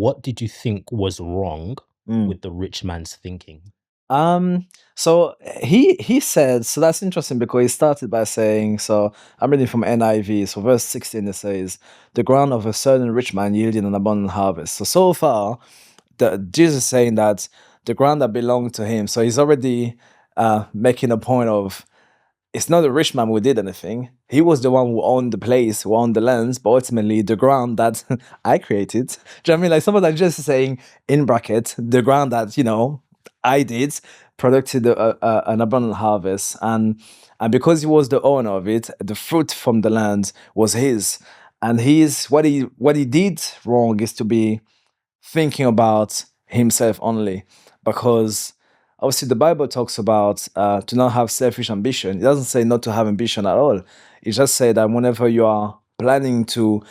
What did you think was wrong Mm. with the rich man's thinking? So he said, so that's interesting because he started by saying, so I'm reading from NIV. So verse 16 it says, the ground of a certain rich man yielded an abundant harvest. So far, Jesus is saying that the ground that belonged to him. So he's already making a point of it's not the rich man who did anything. He was the one who owned the place, who owned the lands, but ultimately the ground that I created. Do you know what I mean? Like someone like just saying in bracket, the ground that, I did produced an abundant harvest. And because he was the owner of it, the fruit from the land was his. And what he did wrong is to be thinking about himself only, because obviously the Bible talks about to not have selfish ambition. It doesn't say not to have ambition at all. It just say that whenever you are planning to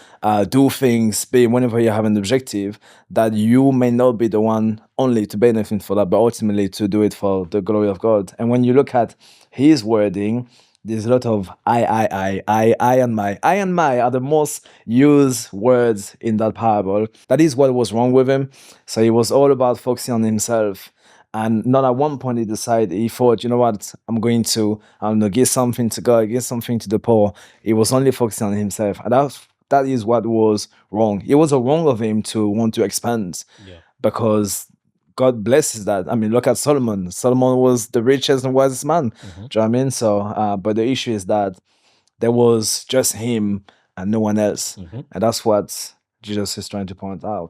do things, whenever you have an objective, that you may not be the one only to benefit for that, but ultimately to do it for the glory of God. And when you look at his wording, there's a lot of I and my. I and my are the most used words in that parable. That is what was wrong with him. So he was all about focusing on himself. And not at one point he thought, you know what, I'm going to give something to God, give something to the poor. He was only focusing on himself. And that is what was wrong. It was a wrong of him to want to expand, Yeah. because God blesses that. I mean, look at Solomon. Solomon was the richest and wisest man. Do you know what I mean? So, but the issue is that there was just him and no one else. Mhm. And that's what Jesus is trying to point out.